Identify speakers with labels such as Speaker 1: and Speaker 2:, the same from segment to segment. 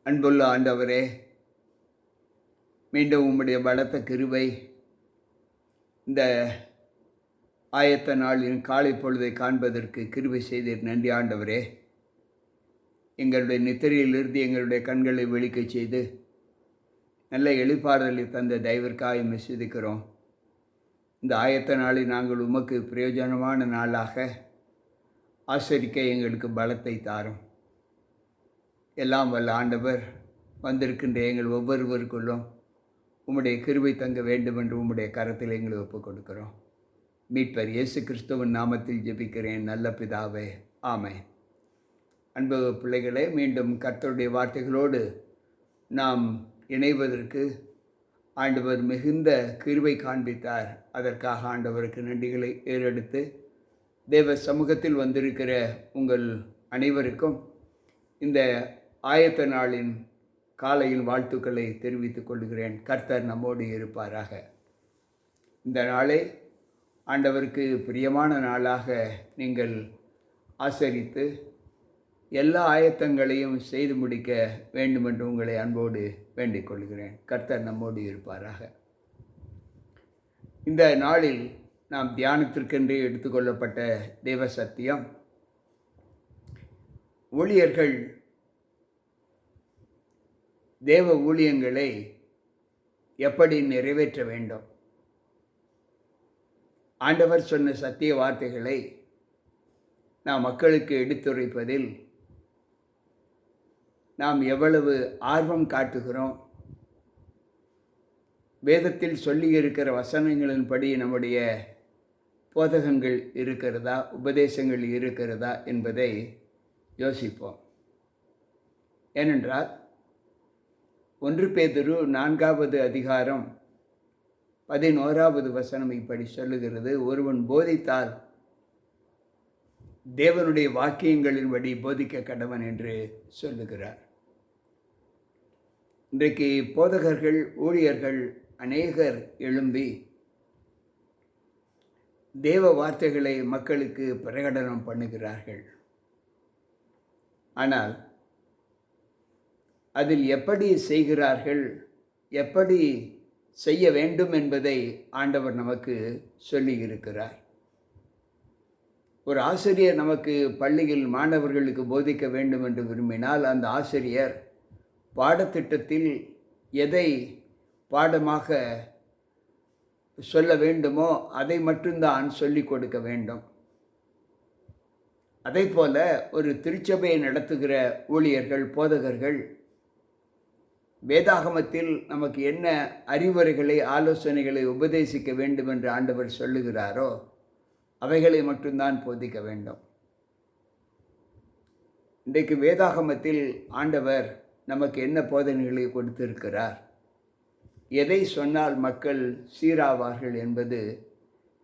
Speaker 1: அன்புள்ள ஆண்டவரே, மீண்டும் உம்முடைய பலத்த கிருபை இந்த ஆயத்த நாளின் காலை பொழுதை காண்பதற்கு கிருபை செய்தீர். நன்றி ஆண்டவரே. எங்களுடைய நித்திரையிலிருந்து எங்களுடைய கண்களை விழிக்கச் செய்து நல்ல எழுப்பாறுதலை தந்த தயவிற்காக மெச்சுதிக்கிறோம். இந்த ஆயத்த நாளை நாங்கள் உமக்கு பிரயோஜனமான நாளாக ஆசரிக்க எங்களுக்கு பலத்தை தாரும். எல்லாம் வல்ல ஆண்டவர், வந்திருக்கின்ற எங்கள் ஒவ்வொருவருக்குள்ளும் உம்முடைய கிருபை தங்க வேண்டும் என்று உம்முடைய கரத்தில் எங்களை ஒப்புக் கொடுக்கிறோம். மீட்பர் இயேசு கிறிஸ்துவின் நாமத்தில் ஜெபிக்கிறேன் நல்ல பிதாவே, ஆமென். அன்பு பிள்ளைகளே, மீண்டும் கர்த்தருடைய வார்த்தைகளோடு நாம் இணைவதற்கு ஆண்டவர் மிகுந்த கிருபை காண்பித்தார். அதற்காக ஆண்டவருக்கு நன்றிகளை ஏறெடுத்து தேவ சமூகத்தில் வந்திருக்கிற உங்கள் அனைவருக்கும் இந்த ஆயத்த நாளின் காலையில் வாழ்த்துக்களை தெரிவித்துக் கொள்கிறேன். கர்த்தர் நம்மோடு இருப்பாராக. இந்த நாளை ஆண்டவருக்கு பிரியமான நாளாக நீங்கள் ஆசரித்து எல்லா ஆயத்தங்களையும் செய்து முடிக்க வேண்டுமென்று உங்களை அன்போடு வேண்டிக் கொள்கிறேன். கர்த்தர் நம்மோடு இருப்பாராக. இந்த நாளில் நாம் தியானத்திற்கென்று எடுத்துக்கொள்ளப்பட்ட தேவ சத்தியம், ஊழியர்கள் தேவ ஊழியங்களை எப்படி நிறைவேற்ற வேண்டும். ஆண்டவர் சொன்ன சத்திய வார்த்தைகளை நாம் மக்களுக்கு எடுத்துரைப்பதில் நாம் எவ்வளவு ஆர்வம் காட்டுகிறோம். வேதத்தில் சொல்லியிருக்கிற வசனங்களின்படி நம்முடைய போதகங்கள் இருக்கிறதா, உபதேசங்கள் இருக்கிறதா என்பதை யோசிப்போம். ஏனென்றால் 1 பேதுரு 4வது அதிகாரம் 11வது வசனம் இப்படி சொல்லுகிறது: ஒருவன் போதித்தால் தேவனுடைய வாக்கியங்களின்படி போதிக்க கடவன் என்று சொல்லுகிறார். இன்றைக்கு போதகர்கள், ஊழியர்கள் அநேகர் எழும்பி தேவ வார்த்தைகளை மக்களுக்கு பிரகடனம் பண்ணுகிறார்கள். ஆனால் அதில் எப்படி செய்கிறார்கள், எப்படி செய்ய வேண்டும் என்பதை ஆண்டவர் நமக்கு சொல்லி இருக்கிறார். ஒரு ஆசிரியர் நமக்கு பள்ளியில் மாணவர்களுக்கு போதிக்க வேண்டும் என்று விரும்பினால் அந்த ஆசிரியர் பாடத்திட்டத்தில் எதை பாடமாக சொல்ல வேண்டுமோ அதை மட்டும்தான் சொல்லிக் கொடுக்க வேண்டும். அதே போல ஒரு திருச்சபையை நடத்துகிற ஊழியர்கள், போதகர்கள் வேதாகமத்தில் நமக்கு என்ன அறிவுரைகளை, ஆலோசனைகளை உபதேசிக்க வேண்டும் என்று ஆண்டவர் சொல்லுகிறாரோ அவைகளை மட்டும்தான் போதிக்க வேண்டும். இன்றைக்கு வேதாகமத்தில் ஆண்டவர் நமக்கு என்ன போதனைகளை கொடுத்திருக்கிறார், எதை சொன்னால் மக்கள் சீராவார்கள் என்பது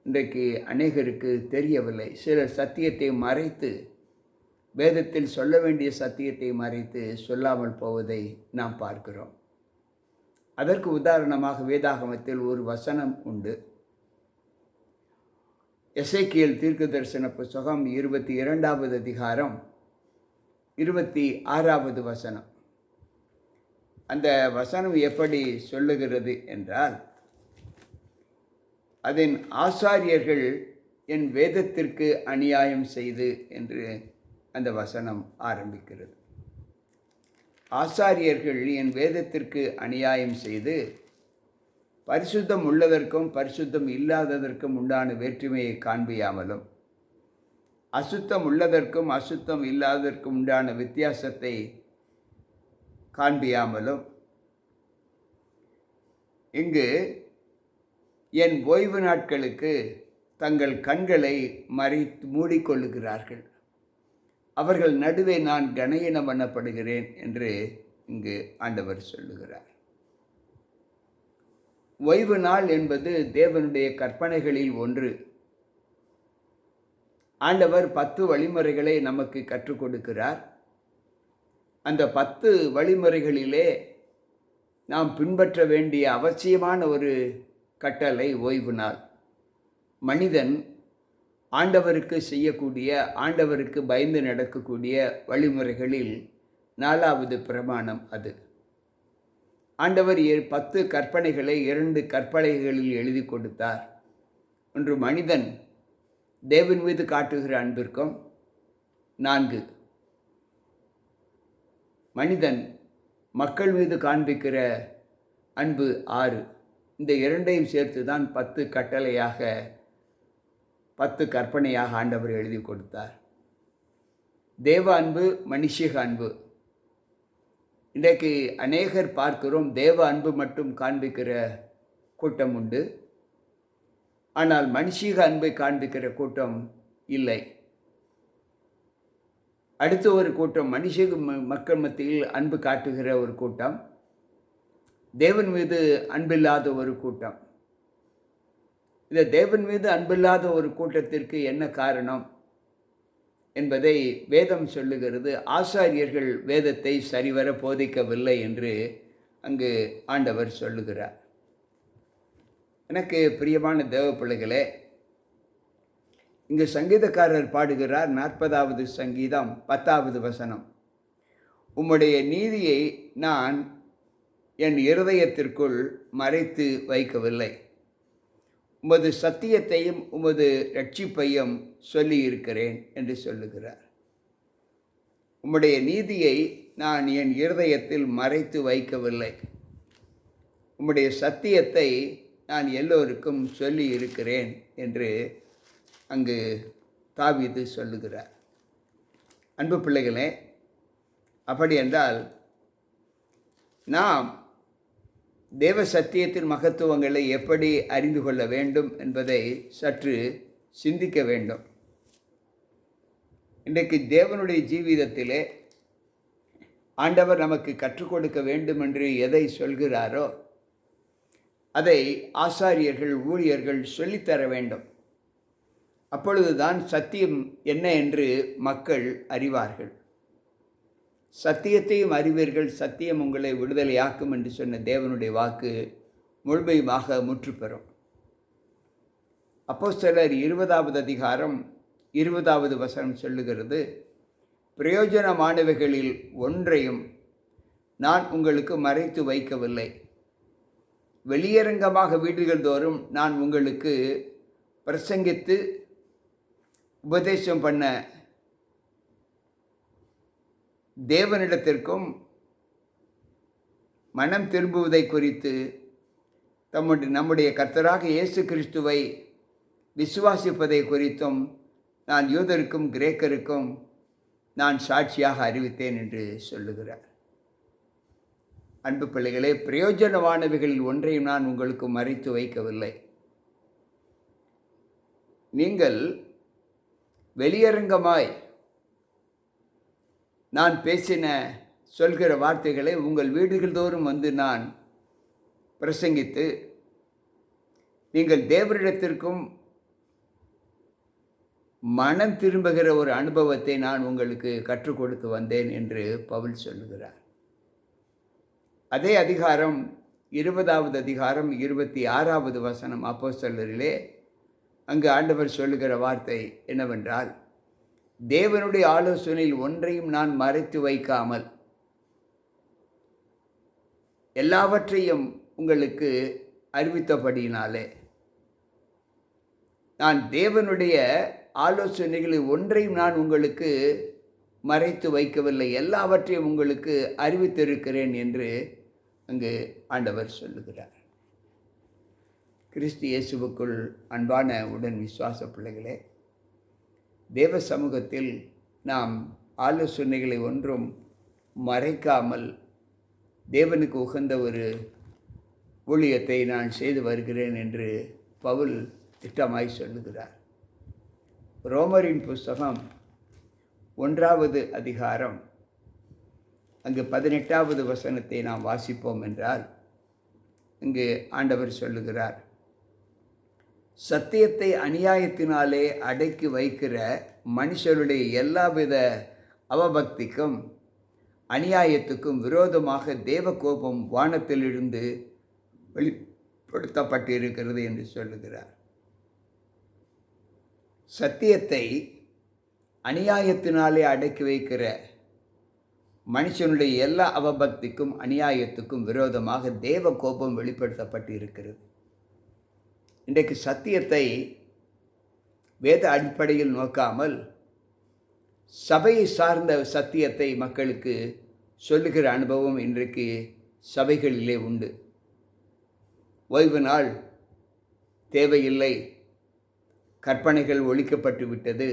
Speaker 1: இன்றைக்கு அநேகருக்கு தெரியவில்லை. சிலர் சத்தியத்தை மறைத்து, வேதத்தில் சொல்ல வேண்டிய சத்தியத்தை மறைத்து சொல்லாமல் போவதை நாம் பார்க்கிறோம். அதற்கு உதாரணமாக வேதாகமத்தில் ஒரு வசனம் உண்டு. எசேக்கியேல் தீர்க்கதரிசன புத்தகம் 22வது அதிகாரம் 26வது வசனம். அந்த வசனம் எப்படி சொல்லுகிறது என்றால், அதன் ஆசாரியர்கள் என் வேதத்திற்கு அநியாயம் செய்து என்று அந்த வசனம் ஆரம்பிக்கிறது. ஆசாரியர்கள் என் வேதத்திற்கு அநியாயம் செய்து பரிசுத்தம் உள்ளதற்கும் பரிசுத்தம் இல்லாததற்கும் உண்டான வேற்றுமையை காண்பியாமலும், அசுத்தம் உள்ளதற்கும் அசுத்தம் இல்லாததற்கும் உண்டான வித்தியாசத்தை காண்பியாமலும், இங்கு என் ஓய்வு நாட்களுக்கு தங்கள் கண்களை மூடிக்கொள்ளுகிறார்கள். அவர்கள் நடுவே நான் கனயீனம் பண்ணப்படுகிறேன் என்று இங்கு ஆண்டவர் சொல்லுகிறார். ஓய்வு நாள் என்பது தேவனுடைய கற்பனைகளில் ஒன்று. ஆண்டவர் 10 வழிமுறைகளை நமக்கு கற்றுக் கொடுக்கிறார். அந்த 10 வழிமுறைகளிலே நாம் பின்பற்ற வேண்டிய அவசியமான ஒரு கட்டளை ஓய்வு நாள். மனிதன் ஆண்டவருக்கு செய்யக்கூடிய, ஆண்டவருக்கு பயந்து நடக்கக்கூடிய வழிமுறைகளில் 4வது பிரமாணம் அது. ஆண்டவர் 10 கற்பனைகளை 2 கற்பலகைகளில் எழுதி கொடுத்தார். ஒன்று மனிதன் தேவன் மீது காட்டுகிற அன்பிற்கும், 4 மனிதன் மக்கள் மீது காண்பிக்கிற அன்பு, 6. இந்த 2ஐயும் சேர்த்து தான் 10 கட்டளையாக 10 கற்பனையாக ஆண்டவர் எழுதி கொடுத்தார். தேவ அன்பு, மனுஷிக அன்பு. இன்றைக்கு அநேகர் பார்க்கிறோம், தேவ அன்பு மட்டும் காண்பிக்கிற கூட்டம் உண்டு. ஆனால் மனுஷிக அன்பை காண்பிக்கிற கூட்டம் இல்லை. அடுத்த ஒரு கூட்டம் மனுஷிக மக்கள் மத்தியில் அன்பு காட்டுகிற ஒரு கூட்டம், தேவன் மீது அன்பில்லாத ஒரு கூட்டம். இந்த தேவன் மீது அன்பில்லாத ஒரு கூட்டத்திற்கு என்ன காரணம் என்பதை வேதம் சொல்லுகிறது. ஆசாரியர்கள் வேதத்தை சரிவர போதிக்கவில்லை என்று அங்கு ஆண்டவர் சொல்லுகிறார். எனக்கு பிரியமான தேவ பிள்ளைகளே, இங்கு சங்கீதக்காரர் பாடுகிறார். 40வது சங்கீதம் 10வது வசனம். உம்முடைய நீதியை நான் என் இருதயத்திற்குள் மறைத்து வைக்கவில்லை, உமது சத்தியத்தையும் உமது இரட்சிப்பையும் சொல்லி இருக்கிறேன் என்று சொல்லுகிறார். உம்முடைய நீதியை நான் என் இருதயத்தில் மறைத்து வைக்கவில்லை, உம்முடைய சத்தியத்தை நான் எல்லோருக்கும் சொல்லி இருக்கிறேன் என்று அங்கு தாவீது சொல்லுகிறார். அன்பு பிள்ளைகளே, அப்படி என்றால் நாம் தேவ சத்தியத்தின் மகத்துவங்களை எப்படி அறிந்து கொள்ள வேண்டும் என்பதை சற்று சிந்திக்க வேண்டும். இன்றைக்கு தேவனுடைய ஜீவிதத்திலே ஆண்டவர் நமக்கு கற்றுக் கொடுக்க வேண்டும் என்று எதை சொல்கிறாரோ அதை ஆசாரியர்கள், ஊழியர்கள் சொல்லித்தர வேண்டும். அப்பொழுதுதான் சத்தியம் என்ன என்று மக்கள் அறிவார்கள். சத்தியத்தையும் அறிவீர்கள், சத்தியம் உங்களை விடுதலையாக்கும் என்று சொன்ன தேவனுடைய வாக்கு முழுமையுமாக முற்றுப்பெறும். அப்போஸ்தலர் 20வது அதிகாரம் 20வது வசனம் சொல்லுகிறது, பிரயோஜனமானவைகளில் ஒன்றையும் நான் உங்களுக்கு மறைத்து வைக்கவில்லை, வெளியரங்கமாக வீடுகள் தோறும் நான் உங்களுக்கு பிரசங்கித்து உபதேசம் பண்ண தேவனிடத்திற்கும் மனம் திரும்புவதை குறித்து நம்முடைய கர்த்தராக இயேசு கிறிஸ்துவை விசுவாசிப்பதை குறித்தும் நான் யூதருக்கும் கிரேக்கருக்கும் நான் சாட்சியாக அறிவித்தேன் என்று சொல்லுகிறார். அன்பு பிள்ளைகளே, பிரயோஜனமானவைகளில் ஒன்றையும் நான் உங்களுக்கு மறைத்து வைக்கவில்லை. நீங்கள் வெளியரங்கமாய் நான் சொல்கிற வார்த்தைகளை உங்கள் வீடுகள் தோறும் வந்து நான் பிரசங்கித்து நீங்கள் தேவனிடத்திற்கும் மனம் திரும்புகிற ஒரு அனுபவத்தை நான் உங்களுக்கு கற்றுக் கொடுத்து வந்தேன் என்று பவுல் சொல்லுகிறார். அதே அதிகாரம் 20வது அதிகாரம் 26வது வசனம் அப்போஸ்தலரிலே அங்கு ஆண்டவர் சொல்லுகிற வார்த்தை என்னவென்றால், தேவனுடைய ஆலோசனையில் ஒன்றையும் நான் மறைத்து வைக்காமல் எல்லாவற்றையும் உங்களுக்கு அறிவித்தபடியினாலே, நான் தேவனுடைய ஆலோசனைகளில் ஒன்றையும் நான் உங்களுக்கு மறைத்து வைக்கவில்லை, எல்லாவற்றையும் உங்களுக்கு அறிவித்திருக்கிறேன் என்று அங்கு ஆண்டவர் சொல்லுகிறார். கிறிஸ்து இயேசுவுக்குள் அன்பான உடன் விசுவாச பிள்ளைகளே, தேவ சமூகத்தில் நாம் ஆலோசனைகளை ஒன்றும் மறைக்காமல் தேவனுக்கு உகந்த ஒரு ஊழியத்தை நான் செய்து வருகிறேன் என்று பவுல் திட்டமாய் சொல்லுகிறார். ரோமரின் புஸ்தகம் 1வது அதிகாரம் அங்கு 18வது வசனத்தை நாம் வாசிப்போம் என்றால், இங்கு ஆண்டவர் சொல்லுகிறார், சத்தியத்தை அநியாயத்தினாலே அடக்கி வைக்கிற மனுஷருடைய எல்லாவித அவபக்திக்கும் அநியாயத்துக்கும் விரோதமாக தேவ கோபம் வானத்திலிருந்து வெளிப்படுத்தப்பட்டிருக்கிறது என்று சொல்லுகிறார். சத்தியத்தை அநியாயத்தினாலே அடக்கி வைக்கிற மனுஷனுடைய எல்லா அவபக்திக்கும் அநியாயத்துக்கும் விரோதமாக தேவ கோபம் வெளிப்படுத்தப்பட்டு இருக்கிறது. இன்றைக்கு சத்தியத்தை வேத அடிப்படையில் நோக்காமல் சபையை சார்ந்த சத்தியத்தை மக்களுக்கு சொல்லுகிற அனுபவம் இன்றைக்கு சபைகளிலே உண்டு. ஓய்வு நாள் தேவையில்லை, கற்பனைகள் ஒழிக்கப்பட்டு விட்டது,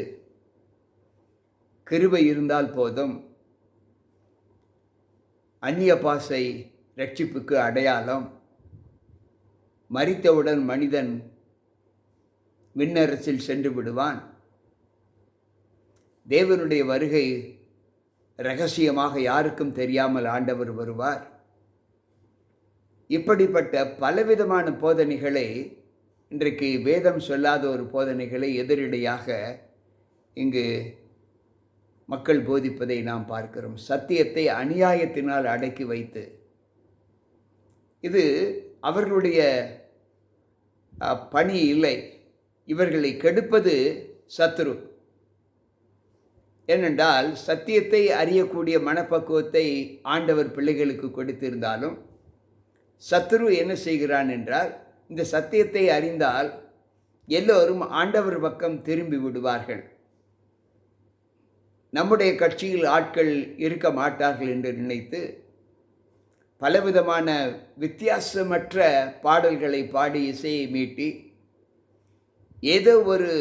Speaker 1: கிருபை இருந்தால் போதும், அந்நிய பாசை ரட்சிப்புக்கு அடையாளம், மரித்தவுடன் மனிதன் விண்ணரசில் சென்று விடுவான், தேவனுடைய வருகை இரகசியமாக யாருக்கும் தெரியாமல் ஆண்டவர் வருவார். இப்படிப்பட்ட பலவிதமான போதனைகளை, இன்றைக்கு வேதம் சொல்லாத ஒரு போதனைகளை எதிரடையாக இங்கு மக்கள் போதிப்பதை நாம் பார்க்கிறோம். சத்தியத்தை அநியாயத்தினால் அடக்கி வைத்து, இது அவர்களுடைய பணி இல்லை, இவர்களை கெடுப்பது சத்துரு. ஏனென்றால் சத்தியத்தை அறியக்கூடிய மனப்பக்குவத்தை ஆண்டவர் பிள்ளைகளுக்கு கொடுத்திருந்தாலும் சத்துரு என்ன செய்கிறான் என்றால், இந்த சத்தியத்தை அறிந்தால் எல்லோரும் ஆண்டவர் பக்கம் திரும்பி விடுவார்கள், நம்முடைய கட்சியில் ஆட்கள் இருக்க மாட்டார்கள் என்று நினைத்து பலவிதமான வித்தியாசமற்ற பாடல்களை பாடி இசையை மீட்டி ஏதோ ஒரு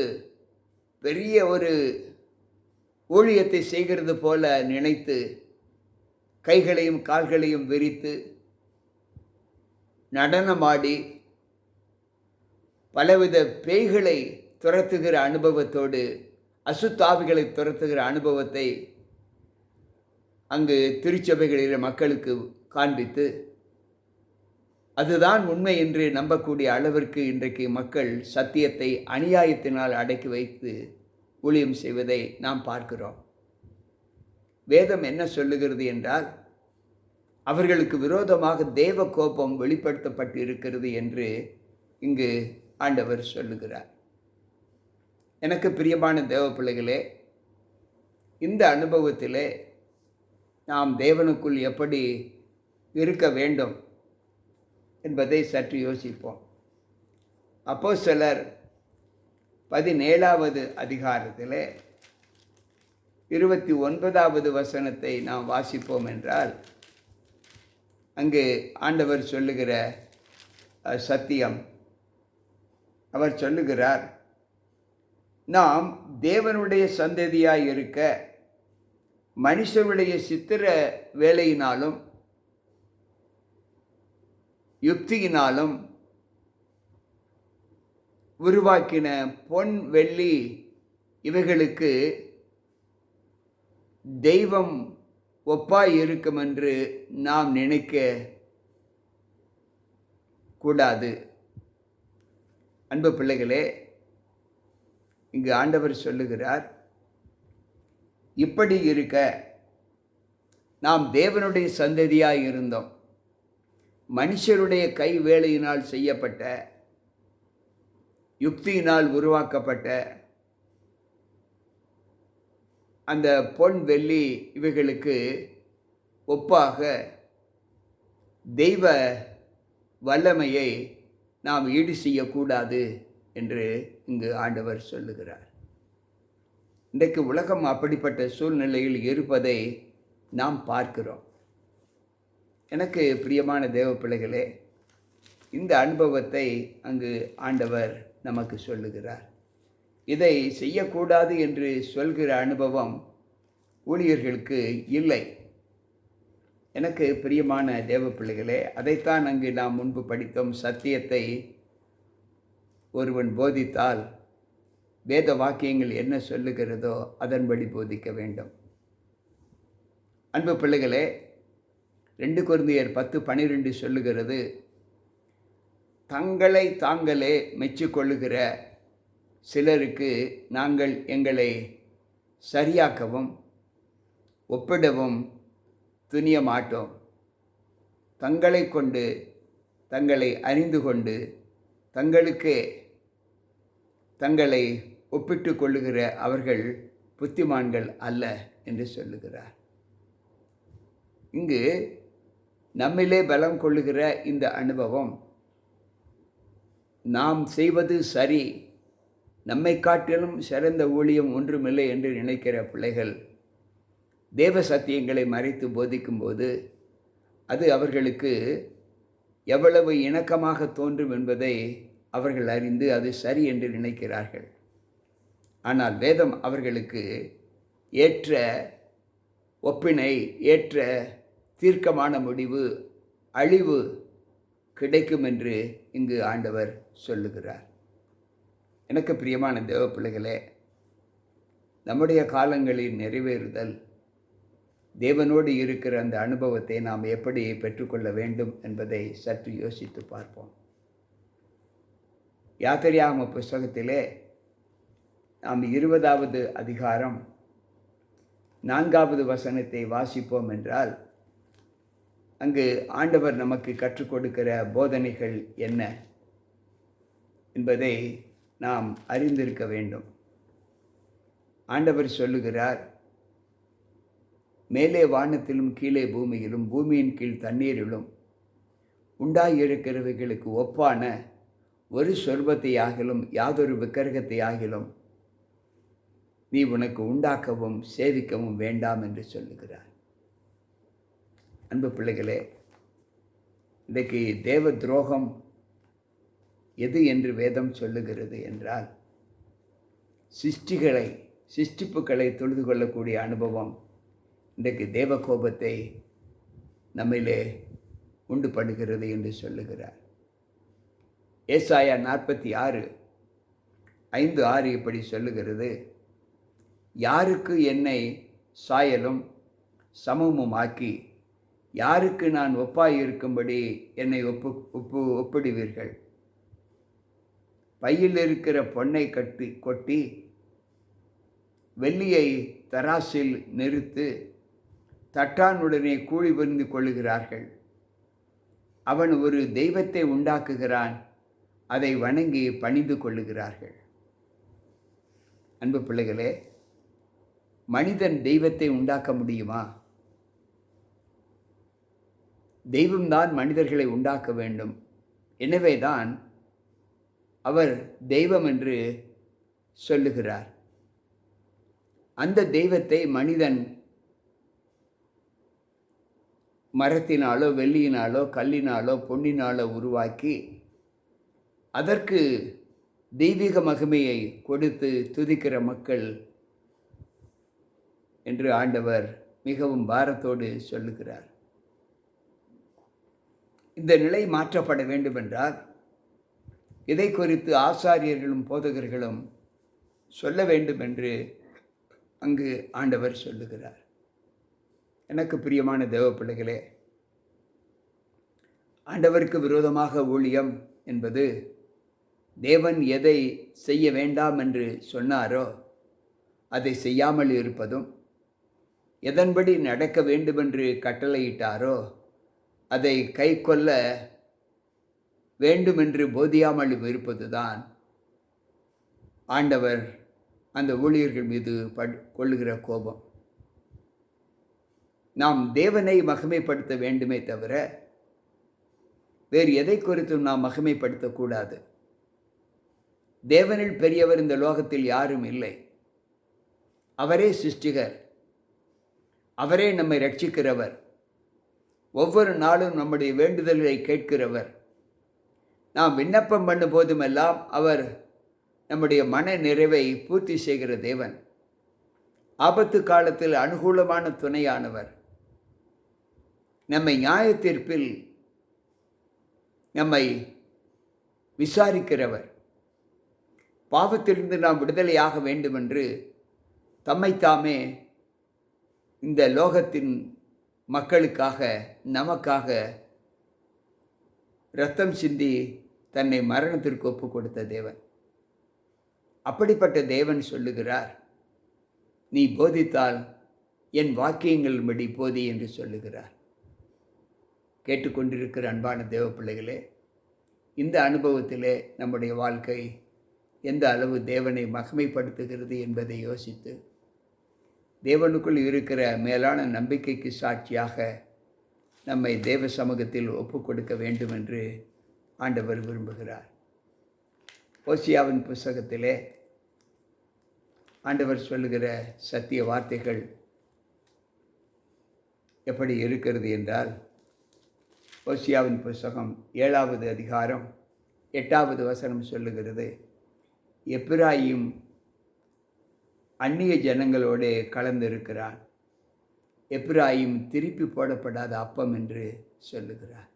Speaker 1: பெரிய ஒரு ஊழியத்தை செய்கிறது போல நினைத்து கைகளையும் கால்களையும் விரித்து நடனமாடி பலவித பேய்களை துரத்துகிற அனுபவத்தோடு, அசுத்தாவிகளை துரத்துகிற அனுபவத்தை அங்கு திருச்சபைகளில் மக்களுக்கு காண்பித்து அதுதான் உண்மை என்று நம்பக்கூடிய அளவிற்கு இன்றைக்கு மக்கள் சத்தியத்தை அநியாயத்தினால் அடக்கி வைத்து ஊழியம் செய்வதை நாம் பார்க்கிறோம். வேதம் என்ன சொல்லுகிறது என்றால், அவர்களுக்கு விரோதமாக தேவ கோபம் வெளிப்படுத்தப்பட்டு இருக்கிறது என்று இங்கு ஆண்டவர் சொல்லுகிறார். எனக்கு பிரியமான தேவ பிள்ளைகளே, இந்த அனுபவத்திலே நாம் தேவனுக்குள் எப்படி இருக்க வேண்டும் என்பதை சற்று யோசிப்போம். அப்போஸ்தலர் 17வது அதிகாரத்திலே 29வது வசனத்தை நாம் வாசிப்போம் என்றால், அங்கு ஆண்டவர் சொல்லுகிற சத்தியம், அவர் சொல்லுகிறார், நாம் தேவனுடைய சந்ததியாய் இருக்க மனுஷருடைய சித்திர வேலையினாலும் யுக்தியினாலும் உருவாக்கின பொன் வெள்ளி இவைகளுக்கு தெய்வம் ஒப்பாய் இருக்கும் என்று நாம் நினைக்க கூடாது. அன்பு பிள்ளைகளே, இங்கு ஆண்டவர் சொல்லுகிறார், இப்படி இருக்க நாம் தேவனுடைய சந்ததியாய் இருந்தோம், மனுஷருடைய கை வேலையினால் செய்யப்பட்ட யுக்தியினால் உருவாக்கப்பட்ட அந்த பொன் வெள்ளி இவைகளுக்கு ஒப்பாக தெய்வ வல்லமையை நாம் ஈடு செய்யக்கூடாது என்று இங்கு ஆண்டவர் சொல்லுகிறார். இன்றைக்கு உலகம் அப்படிப்பட்ட சூழ்நிலையில் இருப்பதை நாம் பார்க்கிறோம். எனக்கு பிரியமான தேவ பிள்ளைகளே, இந்த அனுபவத்தை அங்கு ஆண்டவர் நமக்கு சொல்லுகிறார். இதை செய்யக்கூடாது என்று சொல்கிற அனுபவம் ஊழியர்களுக்கு இல்லை. எனக்கு பிரியமான தேவ பிள்ளைகளே, அதைத்தான் அங்கு நாம் முன்பு படித்தோம். சத்தியத்தை ஒருவன் போதித்தால் வேத வாக்கியங்கள் என்ன சொல்லுகிறதோ அதன்படி போதிக்க வேண்டும். அன்பு பிள்ளைகளே, 2 கொரிந்தியர் 10:12 சொல்லுகிறது, தங்களை தாங்களே மெச்சிக்கொள்ளுகிற சிலருக்கு நாங்கள் எங்களை சரியாக்கவும் ஒப்பிடவும் துணிய மாட்டோம். தங்களை கொண்டு தங்களை அறிந்து கொண்டு தங்களுக்கே தங்களை ஒப்பிட்டு கொள்ளுகிற அவர்கள் புத்திமான்கள் அல்ல என்று சொல்லுகிறார். இங்கு நம்மிலே பலம் கொள்ளுகிற இந்த அனுபவம், நாம் செய்வது சரி, நம்மை காட்டிலும் சிறந்த ஊழியம் ஒன்றுமில்லை என்று நினைக்கிற பிள்ளைகள் தேவ சத்தியங்களை மறைத்து போதிக்கும்போது அது அவர்களுக்கு எவ்வளவு இணக்கமாக தோன்றும் என்பதை அவர்கள் அறிந்து அது சரி என்று நினைக்கிறார்கள். ஆனால் வேதம் அவர்களுக்கு ஏற்ற ஒப்பினை, ஏற்ற தீர்க்கமான முடிவு, அழிவு கிடைக்கும் என்று இங்கு ஆண்டவர் சொல்லுகிறார். எனக்கு பிரியமான தேவ பிள்ளைகளே, நம்முடைய காலங்களில் நிறைவேறுதல், தேவனோடு இருக்கிற அந்த அனுபவத்தை நாம் எப்படி பெற்றுக்கொள்ள வேண்டும் என்பதை சற்று யோசித்து பார்ப்போம். யாத்திரையாகம புஸ்தகத்திலே நாம் 20வது அதிகாரம் 4வது வசனத்தை வாசிப்போம் என்றால், அங்கு ஆண்டவர் நமக்கு கற்றுக் கொடுக்கிற போதனைகள் என்ன என்பதை நாம் அறிந்திருக்க வேண்டும். ஆண்டவர் சொல்லுகிறார், மேலே வானத்திலும் கீழே பூமியிலும் பூமியின் கீழ் தண்ணீரிலும் உண்டாயிருக்கிறவைகளுக்கு ஒப்பான ஒரு சொர்பத்தையாகிலும் யாதொரு விக்கிரகத்தையாகிலும் நீ உனக்கு உண்டாக்கவும் சேவிக்கவும் வேண்டாம் என்று சொல்லுகிறார். அன்பு பிள்ளைகளே, இன்றைக்கு தேவ துரோகம் எது என்று வேதம் சொல்லுகிறது என்றால், சிருஷ்டிப்புகளை தொழுது கொள்ளக்கூடிய அனுபவம் இன்றைக்கு தேவ கோபத்தை நம்மிலே உண்டு பண்ணுகிறது என்று சொல்லுகிறார். ஏசாயா 46:5-6 இப்படி சொல்லுகிறது, யாருக்கு என்னை சாயலும் சமமுமாக்கி யாருக்கு நான் ஒப்பாயிருக்கும்படி என்னை ஒப்பிடுவீர்கள்? பையில் இருக்கிற பொன்னை கொட்டி வெள்ளியை தராசில் நிறுத்து தட்டானுடனே கூலி புரிந்து கொள்ளுகிறார்கள். அவன் ஒரு தெய்வத்தை உண்டாக்குகிறான், அதை வணங்கி பணிந்து கொள்ளுகிறார்கள். அன்பு பிள்ளைகளே, மனிதன் தெய்வத்தை உண்டாக்க முடியுமா? தெய்வம்தான் மனிதர்களை உண்டாக்க வேண்டும். எனவே தான் அவர் தெய்வம் என்று சொல்லுகிறார். அந்த தெய்வத்தை மனிதன் மரத்தினாலோ வெள்ளியினாலோ கல்லினாலோ பொன்னினாலோ உருவாக்கி அதற்கு தெய்வீக மகிமையை கொடுத்து துதிக்கிற மக்கள் என்று ஆண்டவர் மிகவும் பாரத்தோடு சொல்லுகிறார். இந்த நிலை மாற்றப்பட வேண்டுமென்றால் இதை குறித்து ஆசாரியர்களும் போதகர்களும் சொல்ல வேண்டும் என்று அங்கு ஆண்டவர் சொல்லுகிறார். எனக்கு பிரியமான தேவ பிள்ளைகளே, ஆண்டவருக்கு விரோதமாக ஊழியம் என்பது தேவன் எதை செய்ய வேண்டாம் என்று சொன்னாரோ அதை செய்யாமல் இருப்பதும், எதன்படி நடக்க வேண்டுமென்று கட்டளையிட்டாரோ அதை கை கொள்ள வேண்டுமென்று போதியாமல் இருப்பதுதான் ஆண்டவர் அந்த ஊழியர்கள் மீது கொள்ளுகிற கோபம். நாம் தேவனை மகிமைப்படுத்த வேண்டுமே தவிர வேறு எதை குறித்தும் நாம் மகிமைப்படுத்தக்கூடாது. தேவனில் பெரியவர் இந்த லோகத்தில் யாரும் இல்லை. அவரே சிருஷ்டிகர், அவரே நம்மை ரட்சிக்கிறவர், ஒவ்வொரு நாளும் நம்முடைய வேண்டுதல்களை கேட்கிறவர். நாம் விண்ணப்பம் பண்ணும் போதுமெல்லாம் அவர் நம்முடைய மன நிறைவை பூர்த்தி செய்கிற தேவன். ஆபத்து காலத்தில் அனுகூலமான துணையானவர். நம்மை நியாய தீர்ப்பில் நம்மை விசாரிக்கிறவர். பாவத்திலிருந்து நாம் விடுதலையாக வேண்டுமென்று தம்மைத்தாமே இந்த லோகத்தின் மக்களுக்காக நமக்காக இரத்தம் சிந்தி தன்னை மரணத்திற்கு ஒப்பு கொடுத்த தேவன். அப்படிப்பட்ட தேவன் சொல்லுகிறார், நீ போதித்தால் என் வாக்கியங்களின்படி போதி என்று சொல்லுகிறார். கேட்டுக்கொண்டிருக்கிற அன்பான தேவ பிள்ளைகளே, இந்த அனுபவத்திலே நம்முடைய வாழ்க்கை எந்த அளவு தேவனை மகிமைப்படுத்துகிறது என்பதை யோசித்து தேவனுக்குள் இருக்கிற மேலான நம்பிக்கைக்கு சாட்சியாக நம்மை தேவ சமூகத்தில் ஒப்புக் கொடுக்க வேண்டும் என்று ஆண்டவர் விரும்புகிறார். ஓசியாவின் புஸ்தகத்திலே ஆண்டவர் சொல்லுகிற சத்திய வார்த்தைகள் எப்படி இருக்கிறது என்றால், ஓசியாவின் புஸ்தகம் 7வது அதிகாரம் 8வது வசனம் சொல்லுகிறது, எப்பிராயிம் அந்நிய ஜனங்களோடு கலந்திருக்கிறான், எப்பிராயிம் திருப்பி போடப்படாத அப்பம் என்று சொல்லுகிறார்.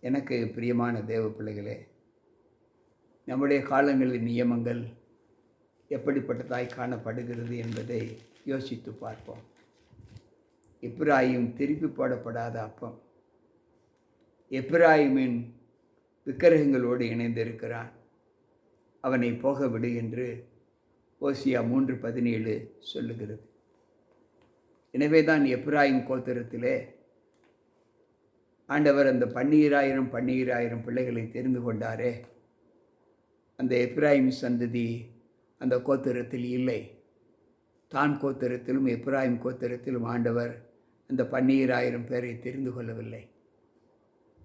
Speaker 1: எனக்கு பிரியமான தேவ பிள்ளைகளே, நம்முடைய காலங்களின் நியமங்கள் எப்படிப்பட்டதாய் காணப்படுகிறது என்பதை யோசித்து பார்ப்போம். எப்பிராயிம் திருப்பி போடப்படாத அப்பம், எப்பிராயிமின் விக்கிரகங்களோடு இணைந்திருக்கிறான், அவனை போக விடு என்று ஓசியா 3:17 சொல்லுகிறது. எனவே தான் எப்பிராயிம் கோத்திரத்திலே ஆண்டவர் அந்த 12,000 பிள்ளைகளை தெரிந்து கொண்டாரே, அந்த எப்பிராயிம் சந்ததி அந்த கோத்திரத்தில் இல்லை. தான் கோத்திரத்திலும் எப்பிராயிம் கோத்திரத்திலும் ஆண்டவர் அந்த 12,000 பேரை தெரிந்து கொள்ளவில்லை.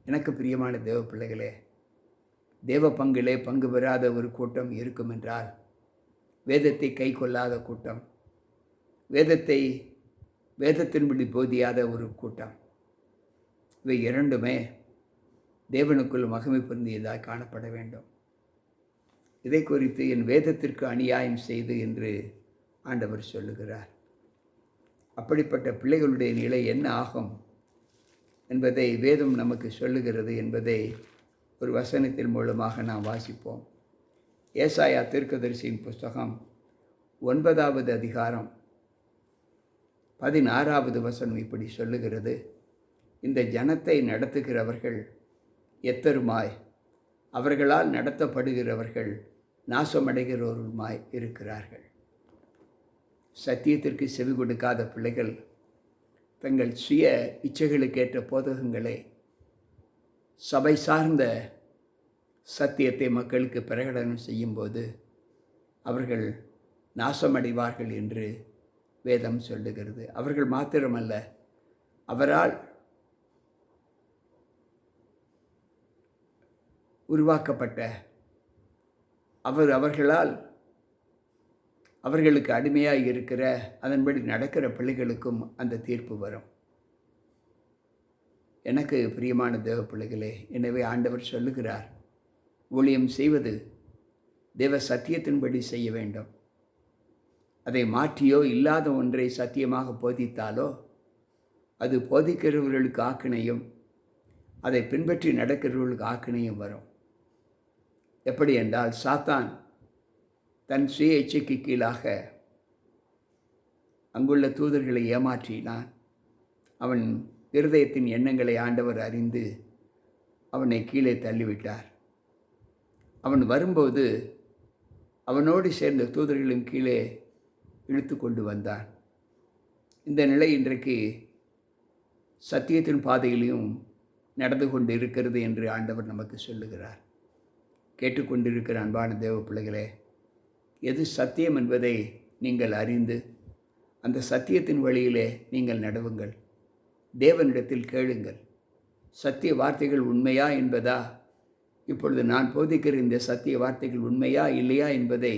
Speaker 1: எனக்கு பிரியமான தேவ பிள்ளைகளே, தேவ பங்கிலே பங்கு பெறாத ஒரு கூட்டம் இருக்கும் என்றால், வேதத்தை கை கொள்ளாத கூட்டம், வேதத்தின்படி போதியாத ஒரு கூட்டம், இவை இரண்டுமே தேவனுக்குள் மகிமை பொருந்தியதாக காணப்பட வேண்டும். இதை குறித்து என் வேதத்திற்கு அநியாயம் செய்து என்று ஆண்டவர் சொல்லுகிறார். அப்படிப்பட்ட பிள்ளைகளுடைய நிலை என்ன ஆகும் என்பதை வேதம் நமக்கு சொல்லுகிறது என்பதை ஒரு வசனத்தின் மூலமாக நாம் வாசிப்போம். ஏசாயா தீர்க்கதரிசியின் புஸ்தகம் 9வது அதிகாரம் 16வது வசனம் இப்படி சொல்லுகிறது, இந்த ஜனத்தை நடத்துகிறவர்கள் எத்தருமாய், அவர்களால் நடத்தப்படுகிறவர்கள் நாசமடைகிறவருமாய் இருக்கிறார்கள். சத்தியத்திற்கு செவி கொடுக்காத பிள்ளைகள் தங்கள் சுய இச்சைகளுக்கேற்ற போதகங்களை, சபை சார்ந்த சத்தியத்தை மக்களுக்கு பிரகடனம் செய்யும்போது அவர்கள் நாசமடைவார்கள் என்று வேதம் சொல்லுகிறது. அவர்கள் மாத்திரமல்ல, அவரால் உருவாக்கப்பட்ட அவர்களால் அவர்களுக்கு அடிமையாக இருக்கிற, அதன்படி நடக்கிற பிள்ளைகளுக்கும் அந்த தீர்ப்பு வரும். எனக்கு பிரியமான தேவ பிள்ளைகளே, எனவே ஆண்டவர் சொல்லுகிறார், ஊழியம் செய்வது தேவ சத்தியத்தின்படி செய்ய வேண்டும். அதை மாற்றியோ இல்லாத ஒன்றை சத்தியமாக போதித்தாலோ அது போதிக்கிறவர்களுக்கு ஆக்கினையும், அதை பின்பற்றி நடக்கிறவர்களுக்கு ஆக்கினையும் வரும். எப்படி என்றால், சாத்தான் தன் சுய இச்சைக்கு கீழாக அங்குள்ள தூதர்களை ஏமாற்றினான். அவன் இருதயத்தின் எண்ணங்களை ஆண்டவர் அறிந்து அவனை கீழே தள்ளிவிட்டார். அவன் வரும்போது அவனோடு சேர்ந்த தூதர்களும் கீழே இழுத்து கொண்டு வந்தான். இந்த நிலை இன்றைக்கு சத்தியத்தின் பாதையிலையும் நடந்து கொண்டு இருக்கிறது என்று ஆண்டவர் நமக்கு சொல்லுகிறார். கேட்டுக்கொண்டிருக்கிற அன்பான தேவ பிள்ளைகளே, எது சத்தியம் என்பதை நீங்கள் அறிந்து அந்த சத்தியத்தின் வழியிலே நீங்கள் நடவுங்கள். தேவனிடத்தில் கேளுங்கள். சத்திய வார்த்தைகள் உண்மையா என்பதா, இப்பொழுது நான் போதிக்கிற இந்த சத்திய வார்த்தைகள் உண்மையா இல்லையா என்பதை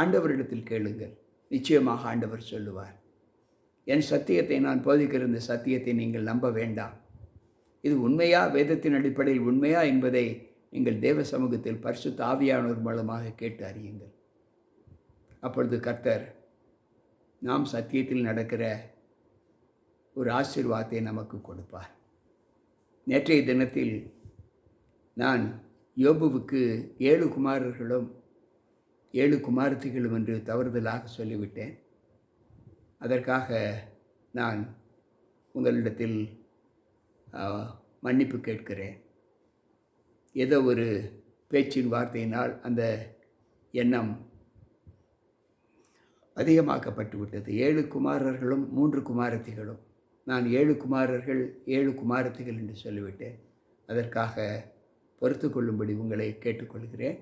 Speaker 1: ஆண்டவரிடத்தில் கேளுங்கள். நிச்சயமாக ஆண்டவர் சொல்லுவார். என் சத்தியத்தை நான் போதிக்கிற இந்த சத்தியத்தை நீங்கள் நம்ப வேண்டாம். இது உண்மையா, வேதத்தின் அடிப்படையில் உண்மையா என்பதை நீங்கள் தேவ சமூகத்தில் பரிசுத்த ஆவியானவர் மூலமாக கேட்டு அறியுங்கள். அப்பொழுது கர்த்தர் நாம் சத்தியத்தில் நடக்கிற ஒரு ஆசீர்வாதத்தை நமக்கு கொடுப்பார். நேற்றைய தினத்தில் நான் யோபுவுக்கு 7 குமாரர்களும் 7 குமாரத்திகளும் என்று தவறுதலாக சொல்லிவிட்டேன். அதற்காக நான் உங்களிடத்தில் மன்னிப்பு கேட்கிறேன். ஏதோ ஒரு பேச்சின் வார்த்தையினால் அந்த எண்ணம் அதிகமாக்கப்பட்டு விட்டது. 7 குமாரர்களும் 3 குமாரத்திகளும். நான் 7 குமாரர்கள் 7 குமாரத்திகள் என்று சொல்லிவிட்டேன். அதற்காக பொறுத்து கொள்ளும்படி உங்களை கேட்டுக்கொள்கிறேன்.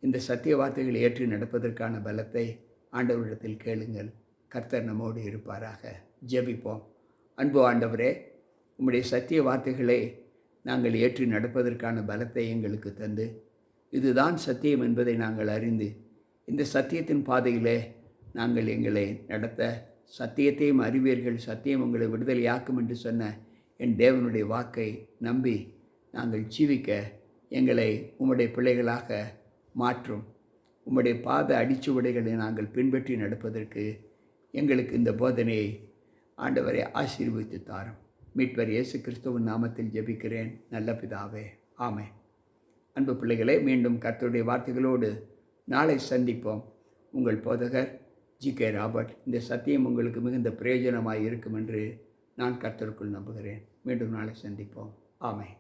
Speaker 1: இந்த சத்திய வார்த்தைகளை ஏற்றி நடப்பதற்கான பலத்தை ஆண்டவரிடத்தில் கேளுங்கள். கர்த்தர் நம்மோடு இருப்பாராக. ஜெபிப்போம். அன்பு ஆண்டவரே, உம்முடைய சத்திய வார்த்தைகளை நாங்கள் ஏற்றி நடப்பதற்கான பலத்தை எங்களுக்கு தந்து, இதுதான் சத்தியம் என்பதை நாங்கள் அறிந்து, இந்த சத்தியத்தின் பாதையிலே நாங்கள் எங்களை நடத்த, சத்தியத்தையும் அறிவீர்கள், சத்தியம் உங்களை விடுதலையாக்கும் என்று சொன்ன என் தேவனுடைய வாக்கை நம்பி நாங்கள் ஜீவிக்க எங்களை உம்முடைய பிள்ளைகளாக மாற்றும். உம்முடைய பாத அடிச்சுவடைகளை நாங்கள் பின்பற்றி நடப்பதற்கு எங்களுக்கு இந்த போதனையை ஆண்டவரை ஆசீர்வதித்து தாரும். மீட்பர் இயேசு கிறிஸ்துவின் நாமத்தில் ஜெபிக்கிறேன் நல்ல பிதாவே, ஆமென். அன்பு பிள்ளைகளே, மீண்டும் கர்த்தருடைய வார்த்தைகளோடு நாளை சந்திப்போம். உங்கள் போதகர் ஜி.கே. ராபர்ட். இந்த சத்தியம் உங்களுக்கு மிகுந்த பிரயோஜனமாக இருக்கும் என்று நான் கர்த்தருக்குள் நம்புகிறேன். மீண்டும் நாளை சந்திப்போம். ஆமென்.